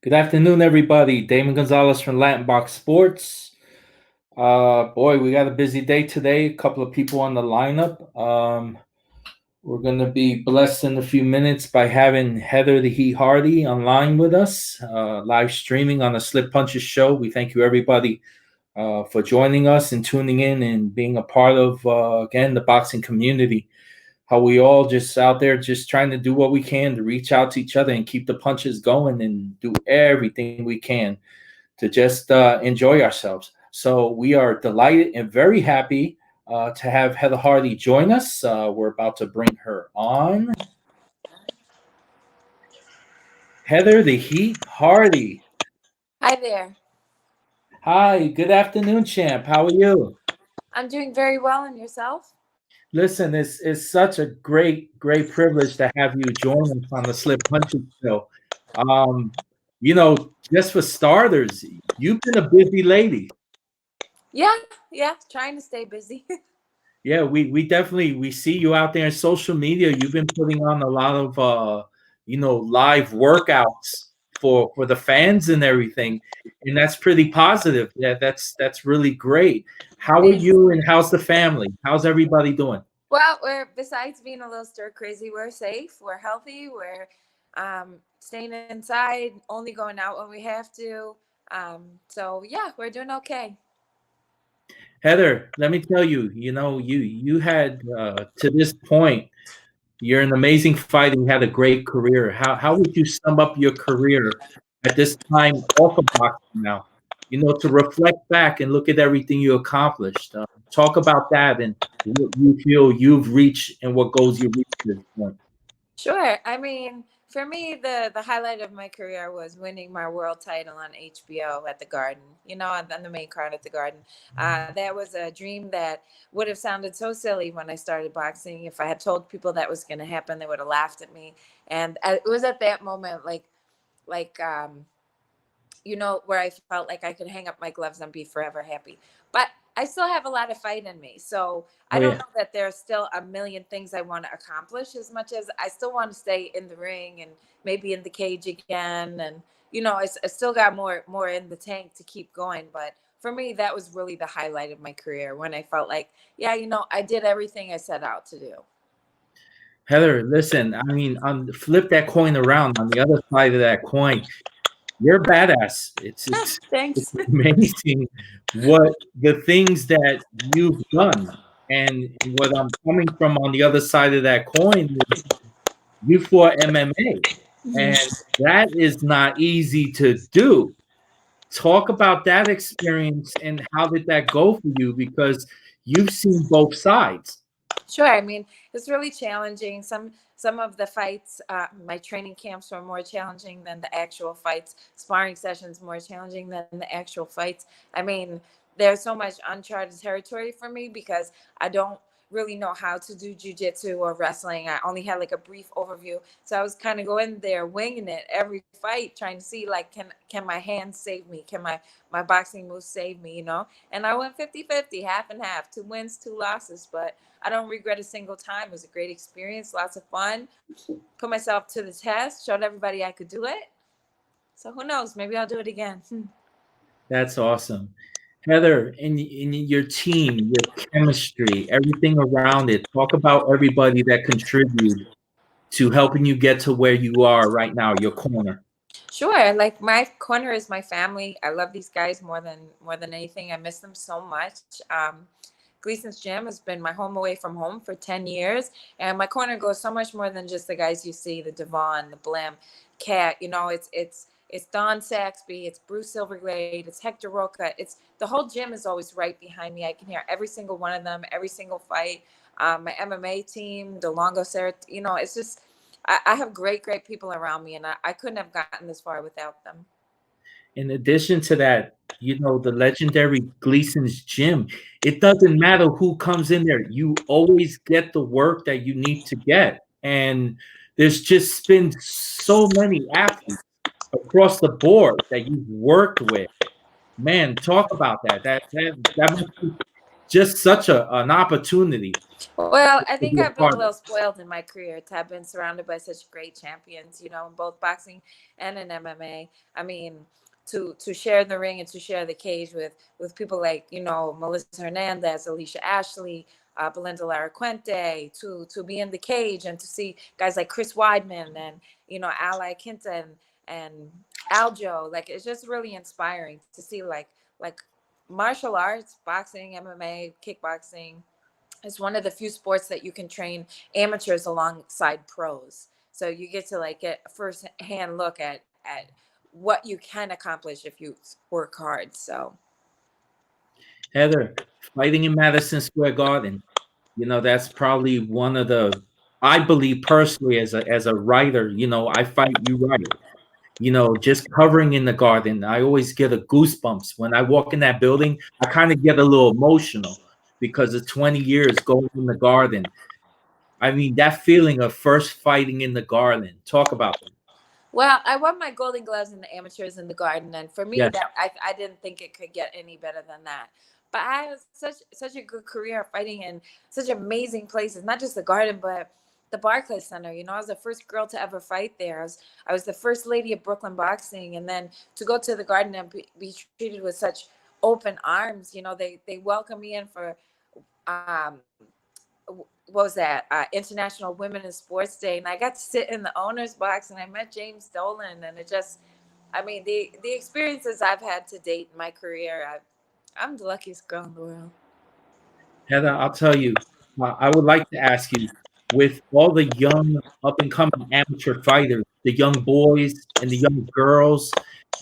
Good afternoon, everybody. Damon Gonzalez from Latinbox Sports. Boy, we got a busy day today. A couple of people on the lineup. We're going to be blessed in a few minutes by having Heather the Heat Hardy online with us, live streaming on the Slip Punches show. We thank you, everybody, for joining us and tuning in and being a part of, again, the boxing community. How we all just out there just trying to do what we can to reach out to each other and keep the punches going and do everything we can to just enjoy ourselves. So we are delighted and very happy to have Heather Hardy join us. We're about to bring her on. Heather the Heat Hardy. Hi there. Hi, good afternoon, champ. How are you? I'm doing very well, and yourself? Listen, it's such a great privilege to have you join us on the Slip Punches show. Um, just for starters, you've been a busy lady. Yeah, trying to stay busy. Yeah, we definitely we see you out there in social media. You've been putting on a lot of live workouts for the fans and everything, and that's pretty positive. Yeah, that's really great. How are Thanks. you and how's the family? How's everybody doing? Well, we're besides being a little stir crazy, we're safe, we're healthy, we're staying inside, only going out when we have to. So yeah, we're doing okay. Heather, let me tell you, you had to this point, you're an amazing fighter. You had a great career. How would you sum up your career at this time off of boxing now? To reflect back and look at everything you accomplished. Talk about that and what you feel you've reached and what goals you reached at this point. Sure. I mean, for me, the highlight of my career was winning my world title on HBO at the Garden. On the main card at the Garden. That was a dream that would have sounded so silly when I started boxing. If I had told people that was going to happen, they would have laughed at me. And it was at that moment, where I felt like I could hang up my gloves and be forever happy. But I still have a lot of fight in me. So I Oh don't yeah. know that there's still a million things I want to accomplish as much as I still want to stay in the ring and maybe in the cage again. And, I still got more in the tank to keep going. But for me, that was really the highlight of my career when I felt like, yeah, I did everything I set out to do. Heather, listen, I mean, flip that coin around on the other side of that coin. You're badass. It's Thanks. amazing what the things that you've done. And what I'm coming from on the other side of that coin is you fought MMA. And that is not easy to do. Talk about that experience and how did that go for you? Because you've seen both sides. Sure. I mean, it's really challenging. Some of the fights, my training camps were more challenging than the actual fights. Sparring sessions more challenging than the actual fights. I mean, there's so much uncharted territory for me because I don't really know how to do jujitsu or wrestling. I only had like a brief overview, so I was kind of going there winging it every fight, trying to see like can my hands save me? Can my boxing moves save me? And I went 50-50, half and half, 2 wins, 2 losses, but I don't regret a single time. It was a great experience, lots of fun. Put myself to the test, showed everybody I could do it. So who knows? Maybe I'll do it again. That's awesome. Heather, in your team, your chemistry, everything around it, talk about everybody that contributed to helping you get to where you are right now, your corner. Sure. Like my corner is my family. I love these guys more than anything. I miss them so much. Gleasons Gym has been my home away from home for 10 years. And my corner goes so much more than just the guys you see, the Devon, the Blim, Cat. It's Don Saxby, it's Bruce Silverglade, it's Hector Roca. It's the whole gym is always right behind me. I can hear every single one of them, every single fight. My MMA team, the Longo Sarah, it's just I have great people around me, and I couldn't have gotten this far without them. In addition to that, the legendary Gleason's Gym, it doesn't matter who comes in there. You always get the work that you need to get. And there's just been so many athletes across the board that you've worked with. Man, talk about that. That must be just such an opportunity Well, I to think be a I've been part a of. little spoiled in my career to have been surrounded by such great champions, in both boxing and in MMA. I mean, to share the ring and to share the cage with people like Melissa Hernandez, Alicia Ashley, Belinda Lara Quente, to be in the cage and to see guys like Chris Weidman and Ali Quinta and Aljo. Like, it's just really inspiring to see like martial arts, boxing, MMA, kickboxing. It's one of the few sports that you can train amateurs alongside pros. So you get to like get a first hand look at what you can accomplish if you work hard. So Heather, fighting in Madison Square Garden, that's probably one of the, I believe personally as a writer, I fight you right. Just covering in the garden, I always get a goosebumps when I walk in that building. I kind of get a little emotional because of 20 years going in the garden. I mean, that feeling of first fighting in the garden. Talk about that. well, I won my Golden Gloves in the amateurs in the garden, and for me, Yes, that I didn't think it could get any better than that. But I had such a good career fighting in such amazing places, not just the garden, but the Barclays Center. I was the first girl to ever fight there. I was the first lady of Brooklyn boxing, and then to go to the garden and be treated with such open arms. They welcome me in for um, what was that International Women in Sports Day, and I got to sit in the owner's box, and I met James Dolan, and it just, I mean, the experiences I've had to date in my career, I'm the luckiest girl in the world. Heather, I'll tell you, I would like to ask you, with all the young up and coming amateur fighters, the young boys and the young girls,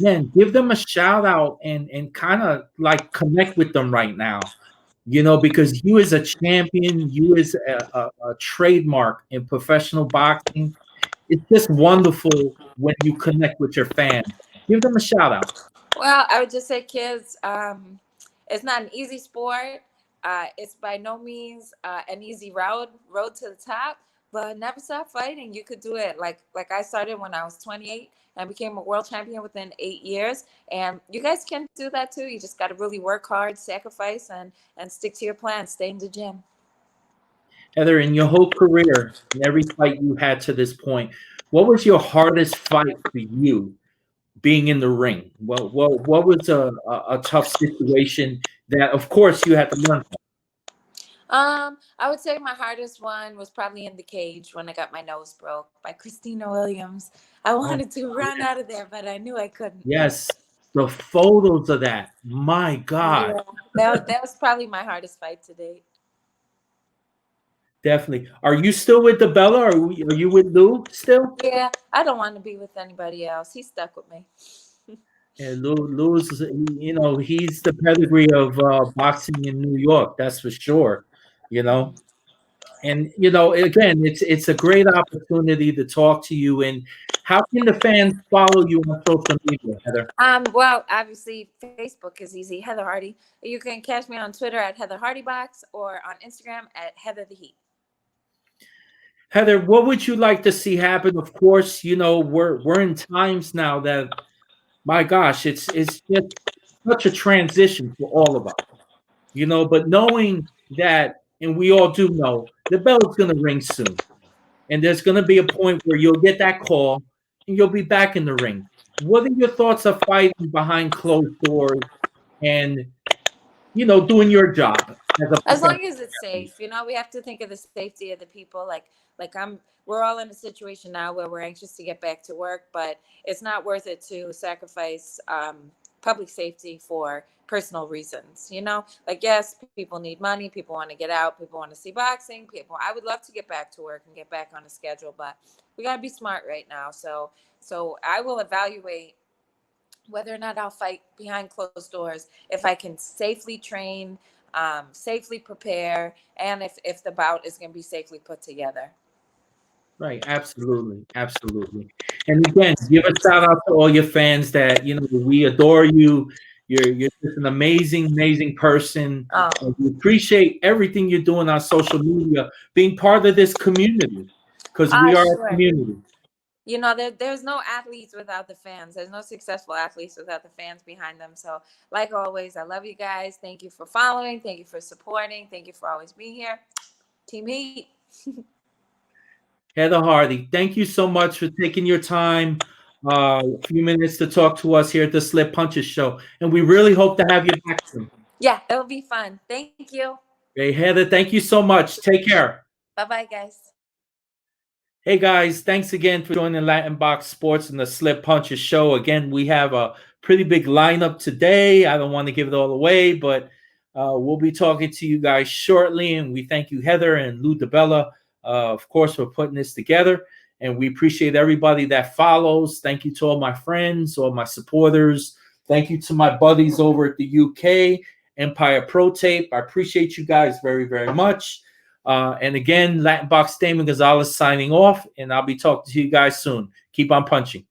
man, give them a shout out and kind of like connect with them right now. Because you as a champion, you as a trademark in professional boxing, it's just wonderful when you connect with your fans. Give them a shout out. Well, I would just say, kids, it's not an easy sport. It's by no means an easy road to the top, but never stop fighting. You could do it. Like I started when I was 28 and became a world champion within 8 years. And you guys can do that too. You just got to really work hard, sacrifice, and stick to your plan. Stay in the gym. Heather, in your whole career, in every fight you had to this point, what was your hardest fight for you being in the ring? What was a tough situation that, of course, you had to learn from? I would say my hardest one was probably in the cage when I got my nose broke by Christina Williams. I Oh, wanted to run out of there, but I knew I couldn't. yes, the photos of that. My God, Yeah, that was probably my hardest fight to date. definitely. Are you still with the Bella? Are you with Lou still? Yeah, I don't want to be with anybody else. He's stuck with me. And Lou's, he's the pedigree of boxing in New York. That's for sure. You know, and again, it's a great opportunity to talk to you. And how can the fans follow you on social media, Heather? Well, obviously Facebook is easy. Heather Hardy. You can catch me on Twitter at Heather Hardy Box or on Instagram at Heather the Heat. Heather, what would you like to see happen? Of course, we're in times now that, my gosh, it's just such a transition for all of us. But knowing that, and we all do know, the bell's going to ring soon. And there's going to be a point where you'll get that call and you'll be back in the ring. What are your thoughts of fighting behind closed doors and, doing your job as a As long professional as it's athlete? safe, we have to think of the safety of the people. We're all in a situation now where we're anxious to get back to work, but it's not worth it to sacrifice public safety for personal reasons. Like, yes, people need money, people want to get out, people want to see boxing, I would love to get back to work and get back on a schedule, but we got to be smart right now. So I will evaluate whether or not I'll fight behind closed doors if I can safely train, safely prepare, and if the bout is going to be safely put together. Right, absolutely, absolutely. And again, give a shout out to all your fans that we adore you. You're just an amazing, amazing person, Oh, and we appreciate everything you're doing on social media, being part of this community, because we are a sure. community. you know, there's no athletes without the fans. There's no successful athletes without the fans behind them. So, like always, I love you guys. Thank you for following. Thank you for supporting. Thank you for always being here. Team Heat. Heather Hardy, thank you so much for taking your time, a few minutes to talk to us here at the Slip Punches Show. And we really hope to have you back soon. Yeah, it'll be fun. Thank you. Hey, Heather, thank you so much. Take care. Bye bye, guys. Hey guys, thanks again for joining Latinbox Sports and the Slip Punches Show. Again, we have a pretty big lineup today. I don't want to give it all away, but we'll be talking to you guys shortly. And we thank you, Heather and Lou DeBella, of course, for putting this together. And we appreciate everybody that follows. Thank you to all my friends, all my supporters. Thank you to my buddies over at the UK, Empire Pro Tape. I appreciate you guys very, very much. And again, Latinbox Damon Gonzalez signing off, and I'll be talking to you guys soon. Keep on punching.